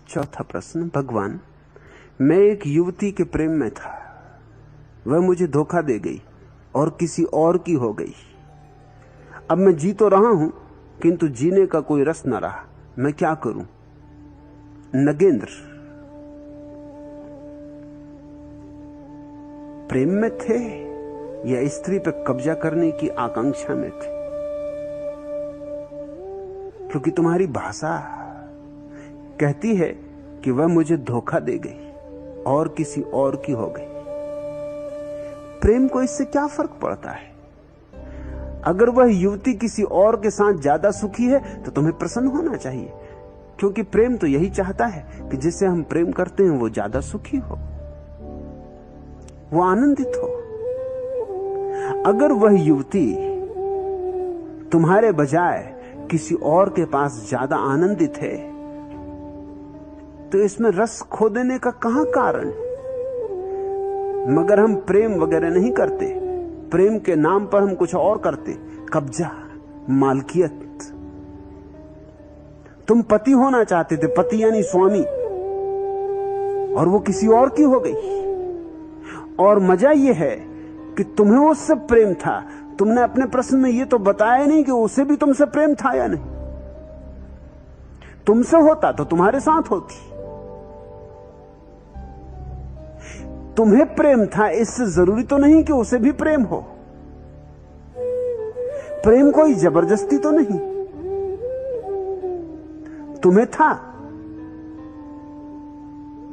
चौथा प्रश्न। भगवान, मैं एक युवती के प्रेम में था, वह मुझे धोखा दे गई और किसी और की हो गई। अब मैं जी तो रहा हूं किंतु जीने का कोई रस न रहा, मैं क्या करूं? नगेंद्र, प्रेम में थे या स्त्री पर कब्जा करने की आकांक्षा में थे? क्योंकि तुम्हारी भाषा कहती है कि वह मुझे धोखा दे गई और किसी और की हो गई। प्रेम को इससे क्या फर्क पड़ता है? अगर वह युवती किसी और के साथ ज्यादा सुखी है तो तुम्हें प्रसन्न होना चाहिए, क्योंकि प्रेम तो यही चाहता है कि जिससे हम प्रेम करते हैं वो ज्यादा सुखी हो, वो आनंदित हो। अगर वह युवती तुम्हारे बजाय किसी और के पास ज्यादा आनंदित है तो इसमें रस खो देने का कहां कारण है? मगर हम प्रेम वगैरह नहीं करते, प्रेम के नाम पर हम कुछ और करते, कब्जा, मालकियत। तुम पति होना चाहते थे, पति यानी स्वामी, और वो किसी और की हो गई। और मजा यह है कि तुम्हें उससे प्रेम था, तुमने अपने प्रश्न में यह तो बताया नहीं कि उसे भी तुमसे प्रेम था या नहीं। तुमसे होता तो तुम्हारे साथ होती। तुम्हें प्रेम था, इससे जरूरी तो नहीं कि उसे भी प्रेम हो। प्रेम कोई जबरदस्ती तो नहीं। तुम्हें था,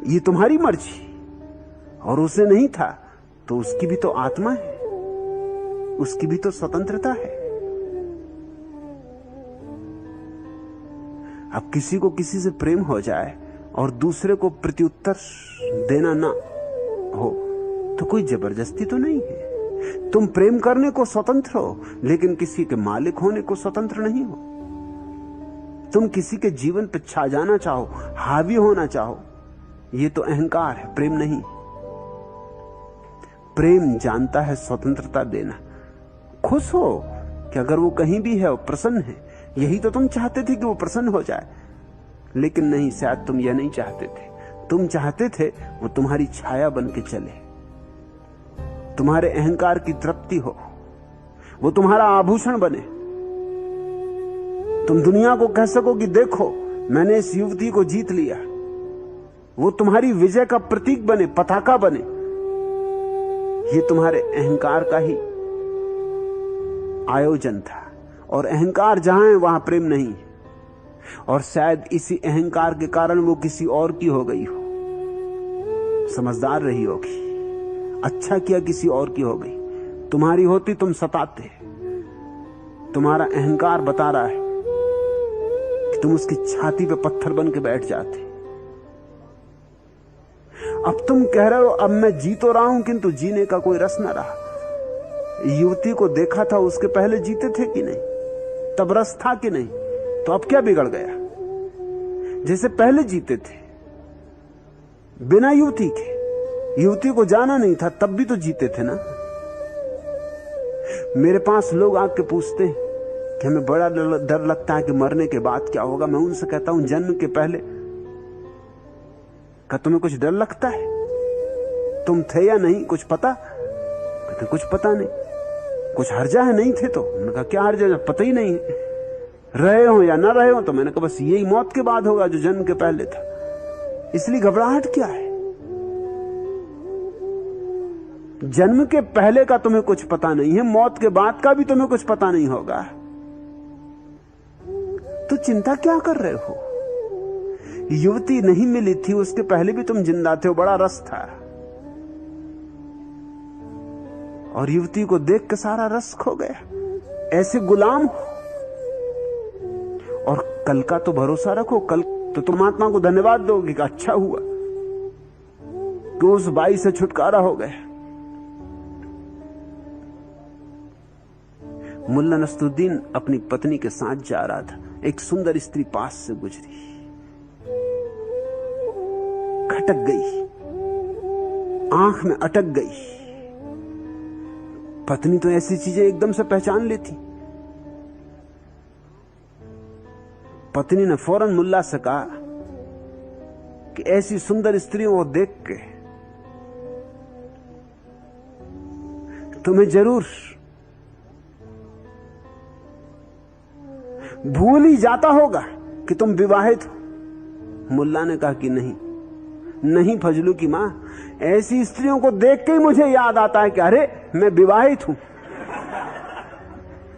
ये तुम्हारी मर्जी, और उसे नहीं था तो उसकी भी तो आत्मा है, उसकी भी तो स्वतंत्रता है। अब किसी को किसी से प्रेम हो जाए और दूसरे को प्रत्युत्तर देना ना हो तो कोई जबरदस्ती तो नहीं है। तुम प्रेम करने को स्वतंत्र हो, लेकिन किसी के मालिक होने को स्वतंत्र नहीं हो। तुम किसी के जीवन पर छा जाना चाहो, हावी होना चाहो, यह तो अहंकार है, प्रेम नहीं। प्रेम जानता है स्वतंत्रता देना। खुश हो कि अगर वो कहीं भी है वो प्रसन्न है। यही तो तुम चाहते थे कि वो प्रसन्न हो जाए, लेकिन नहीं, शायद तुम यह नहीं चाहते थे। तुम चाहते थे वो तुम्हारी छाया बन के चले, तुम्हारे अहंकार की तृप्ति हो, वो तुम्हारा आभूषण बने। तुम दुनिया को कह सको कि देखो मैंने इस युवती को जीत लिया। वो तुम्हारी विजय का प्रतीक बने, पताका बने। ये तुम्हारे अहंकार का ही आयोजन था, और अहंकार जहां है वहां प्रेम नहीं है। और शायद इसी अहंकार के कारण वो किसी और की हो गई हो। समझदार रही होगी, अच्छा किया किसी और की हो गई। तुम्हारी होती तुम सताते। तुम्हारा अहंकार बता रहा है कि तुम उसकी छाती पे पत्थर बन के बैठ जाते। अब तुम कह रहे हो अब मैं जी तो रहा हूं किंतु जीने का कोई रस ना रहा। युवती को देखा था, उसके पहले जीते थे कि नहीं? तब रस था कि नहीं? तो अब क्या बिगड़ गया? जैसे पहले जीते थे बिना युवती के, युवती को जाना नहीं था तब भी तो जीते थे ना। मेरे पास लोग आके पूछते हैं कि हमें बड़ा डर लगता है कि मरने के बाद क्या होगा। मैं उनसे कहता हूं जन्म के पहले क्या तुम्हें कुछ डर लगता है? तुम थे या नहीं कुछ पता? कहते कुछ पता नहीं। कुछ हर्जा है? नहीं थे तो। मैंने कहा क्या हर्जा? पता ही नहीं है। रहे हो या ना रहे हो? तो मैंने कहा बस यही मौत के बाद होगा जो जन्म के पहले था। इसलिए घबराहट क्या है? जन्म के पहले का तुम्हें कुछ पता नहीं है, मौत के बाद का भी तुम्हें कुछ पता नहीं होगा, तो चिंता क्या कर रहे हो? युवती नहीं मिली थी, उसके पहले भी तुम जिंदा थे, बड़ा रस था, और युवती को देख के सारा रस खो गया। ऐसे गुलाम हो। और कल का तो भरोसा रखो, कल तो तुम आत्मा को धन्यवाद दोगे कि अच्छा हुआ कि उस बाई से छुटकारा हो गया। मुल्ला नसरुद्दीन अपनी पत्नी के साथ जा रहा था। एक सुंदर स्त्री पास से गुजरी, खटक गई, आंख में अटक गई। पत्नी तो ऐसी चीजें एकदम से पहचान लेती। पत्नी ने फौरन मुल्ला से कहा कि ऐसी सुंदर स्त्रियों को देख के तुम्हें जरूर भूल ही जाता होगा कि तुम विवाहित हो। मुल्ला ने कहा कि नहीं नहीं फजलू की मां, ऐसी स्त्रियों को देख के ही मुझे याद आता है कि अरे मैं विवाहित हूं।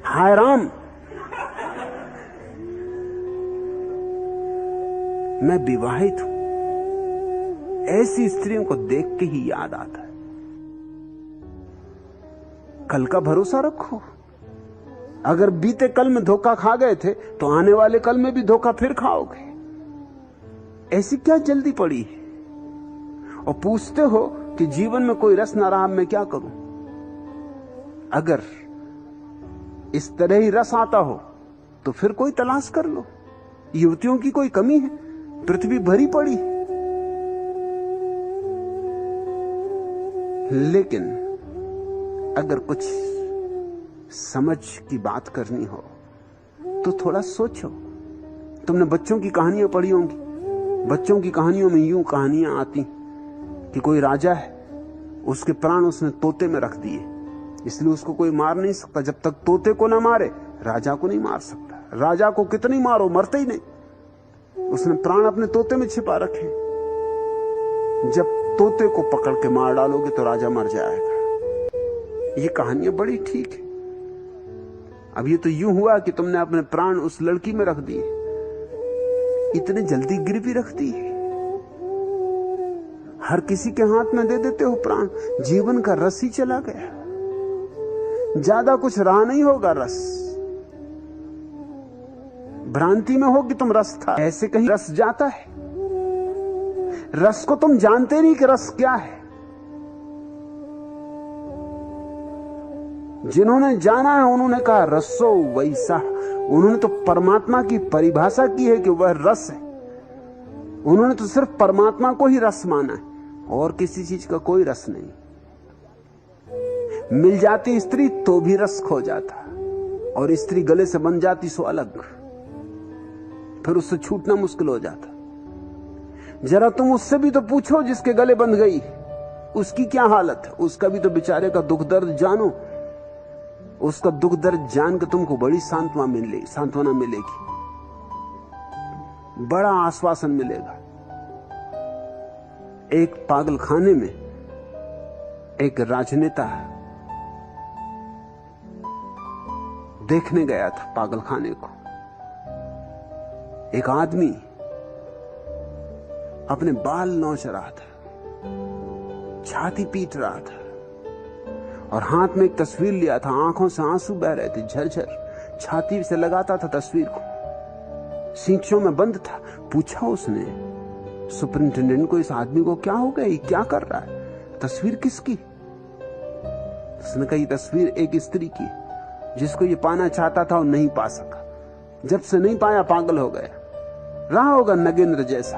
हाय राम, मैं विवाहित हूं। ऐसी स्त्रियों को देख के ही याद आता है। कल का भरोसा रखो। अगर बीते कल में धोखा खा गए थे तो आने वाले कल में भी धोखा फिर खाओगे। ऐसी क्या जल्दी पड़ी है? और पूछते हो कि जीवन में कोई रस ना रहा, मैं क्या करूं? अगर इस तरह ही रस आता हो तो फिर कोई तलाश कर लो। युवतियों की कोई कमी है? पृथ्वी भरी पड़ी। लेकिन अगर कुछ समझ की बात करनी हो तो थोड़ा सोचो। तुमने बच्चों की कहानियां पढ़ी होंगी। बच्चों की कहानियों में यूं कहानियां आती कि कोई राजा है, उसके प्राण उसने तोते में रख दिए, इसलिए उसको कोई मार नहीं सकता। जब तक तोते को ना मारे राजा को नहीं मार सकता। राजा को कितनी मारो मरते ही नहीं। उसने प्राण अपने तोते में छिपा रखे। जब तोते को पकड़ के मार डालोगे तो राजा मर जाएगा। ये कहानियां बड़ी ठीक है। अब ये तो यूं हुआ कि तुमने अपने प्राण उस लड़की में रख दिए। इतने जल्दी गिरवी रख दी। हर किसी के हाथ में दे देते हो प्राण। जीवन का रस ही चला गया। ज्यादा कुछ रहा नहीं होगा रस। भ्रांति में हो कि तुम रस था, ऐसे कहीं रस जाता है। रस को तुम जानते नहीं कि रस क्या है। जिन्होंने जाना है उन्होंने कहा रसो वैसा। उन्होंने तो परमात्मा की परिभाषा की है कि वह रस है। उन्होंने तो सिर्फ परमात्मा को ही रस माना है और किसी चीज का कोई रस नहीं। मिल जाती स्त्री तो भी रस खो जाता, और स्त्री गले से बन जाती सो अलग, फिर उससे छूटना मुश्किल हो जाता। जरा तुम उससे भी तो पूछो जिसके गले बंध गई, उसकी क्या हालत है। उसका भी तो बेचारे का दुख दर्द जानो। उसका दुख दर्द जान के तुमको बड़ी सांत्वना मिलेगी, बड़ा आश्वासन मिलेगा। एक पागल खाने में एक राजनेता देखने गया था पागल खाने को। एक आदमी अपने बाल नोच रहा था, छाती पीट रहा था और हाथ में एक तस्वीर लिया था। आंखों से आंसू बह रहे थे झरझर। छाती से लगाता था तस्वीर को, सींचों में बंद था। पूछा उसने सुपरिंटेंडेंट को, इस आदमी को क्या हो गया, ये क्या कर रहा है? तस्वीर किसकी? उसने कहा ये तस्वीर एक स्त्री की, जिसको ये पाना चाहता था और नहीं पा सका। जब से नहीं पाया पागल हो गया। रहा होगा नगेंद्र जैसा,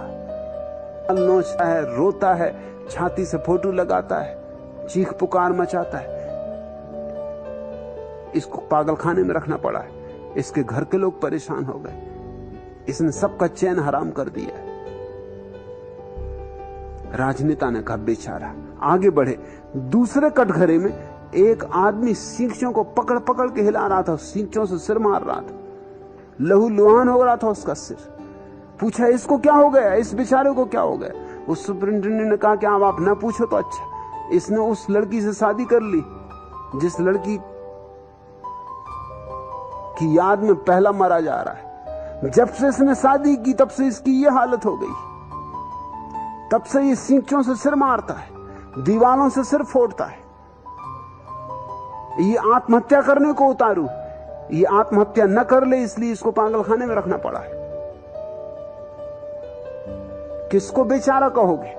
नोचता है, रोता है, छाती से फोटो लगाता है, चीख पुकार मचाता है। इसको पागल खाने में रखना पड़ा है। इसके घर के लोग परेशान हो गए। इसने सबका चैन हराम कर दिया है। राजनेता ने कहा बेचारा। आगे बढ़े। दूसरे कटघरे में एक आदमी सींचों को पकड़ पकड़ के हिला रहा था, सींचों से सिर मार रहा था, लहू लुहान हो रहा था उसका सिर। पूछा इसको क्या हो गया, इस बेचारे को क्या हो गया? उस सुपरिंटेंडेंट ने कहा कि आप ना पूछो तो अच्छा। इसने उस लड़की से शादी कर ली जिस लड़की की याद में पहला मरा जा रहा है। जब से इसने शादी की तब से इसकी ये हालत हो गई। तब से ये सींचों से सिर मारता है, दीवारों से सिर फोड़ता है। ये आत्महत्या करने को उतारू, ये आत्महत्या न कर ले, इसलिए इसको पागल खाने में रखना पड़ा है। किसको बेचारा कहोगे?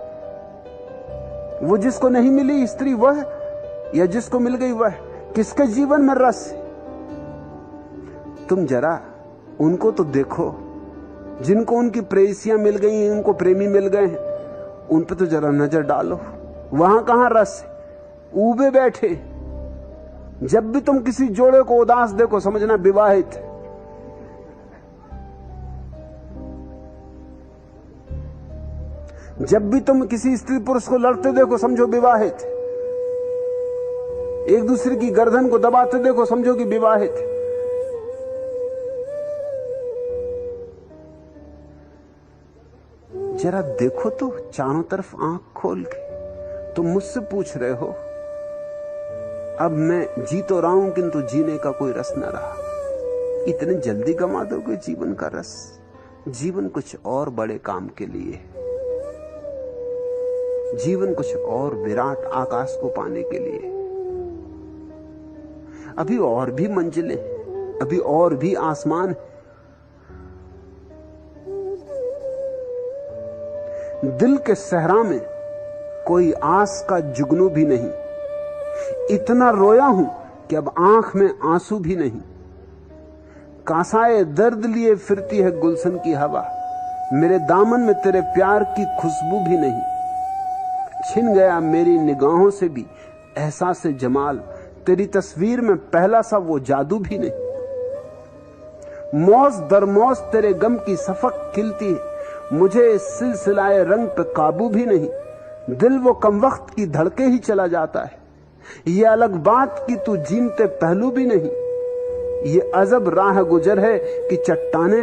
वो जिसको नहीं मिली स्त्री वह, या जिसको मिल गई वह? किसके जीवन में रस है? तुम जरा उनको तो देखो जिनको उनकी प्रेयसियां मिल गई हैं, उनको प्रेमी मिल गए हैं। उन पे तो जरा नजर डालो, वहां कहां रस है? ऊबे बैठे। जब भी तुम किसी जोड़े को उदास देखो समझना विवाहित है। जब भी तुम किसी स्त्री पुरुष को लड़ते देखो समझो विवाहित। एक दूसरे की गर्दन को दबाते देखो समझो कि विवाहित। जरा देखो तो चारों तरफ आंख खोल के। तुम मुझसे पूछ रहे हो, अब मैं जी तो रहा हूं किंतु जीने का कोई रस न रहा। इतने जल्दी गंवा दोगे जीवन का रस? जीवन कुछ और बड़े काम के लिए, जीवन कुछ और विराट आकाश को पाने के लिए। अभी और भी मंजिलें, अभी और भी आसमान। दिल के सहरा में कोई आस का जुगनू भी नहीं। इतना रोया हूं कि अब आंख में आंसू भी नहीं। कासाए दर्द लिए फिरती है गुलशन की हवा, मेरे दामन में तेरे प्यार की खुशबू भी नहीं। छिन गया मेरी निगाहों से भी एहसास जमाल, तेरी तस्वीर में पहला सा वो जादू भी नहीं। मौज दर मौज तेरे गम की सफक खिलती है, मुझे इस सिलसिलाए रंग पे काबू भी नहीं। दिल वो कम वक्त की धड़के ही चला जाता है, ये अलग बात कि तू जीमते पहलू भी नहीं। ये अजब राह गुजर है कि चट्टाने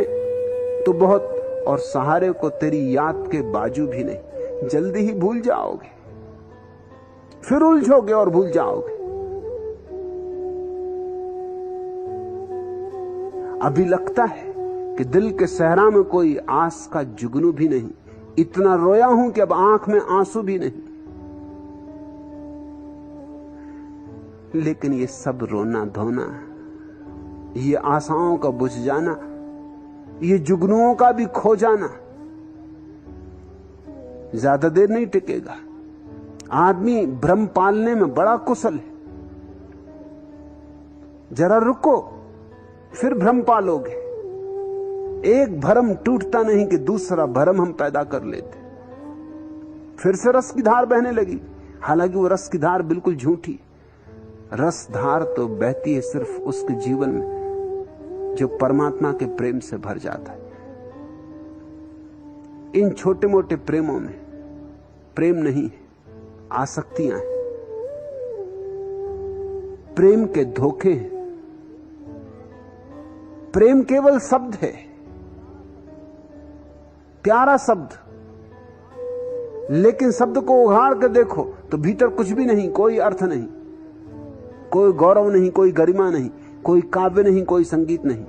तो बहुत और सहारे को तेरी याद के बाजू भी नहीं। जल्दी ही भूल जाओगे, फिर उलझोगे और भूल जाओगे। अभी लगता है कि दिल के सहरा में कोई आस का जुगनू भी नहीं। इतना रोया हूं कि अब आंख में आंसू भी नहीं। लेकिन ये सब रोना धोना, ये आशाओं का बुझ जाना, ये जुगनुओं का भी खो जाना ज्यादा देर नहीं टिकेगा। आदमी भ्रम पालने में बड़ा कुशल है। जरा रुको, फिर भ्रम पालोगे। एक भरम टूटता नहीं कि दूसरा भरम हम पैदा कर लेते। फिर से रस की धार बहने लगी, हालांकि वो रस की धार बिल्कुल झूठी। रस धार तो बहती है सिर्फ उसके जीवन में जो परमात्मा के प्रेम से भर जाता है। इन छोटे मोटे प्रेमों में प्रेम नहीं है, आसक्तियां हैं, प्रेम के धोखे हैं। प्रेम केवल शब्द है, प्यारा शब्द, लेकिन शब्द को उघाड़ कर देखो तो भीतर कुछ भी नहीं, कोई अर्थ नहीं, कोई गौरव नहीं, कोई गरिमा नहीं, कोई काव्य नहीं, कोई संगीत नहीं।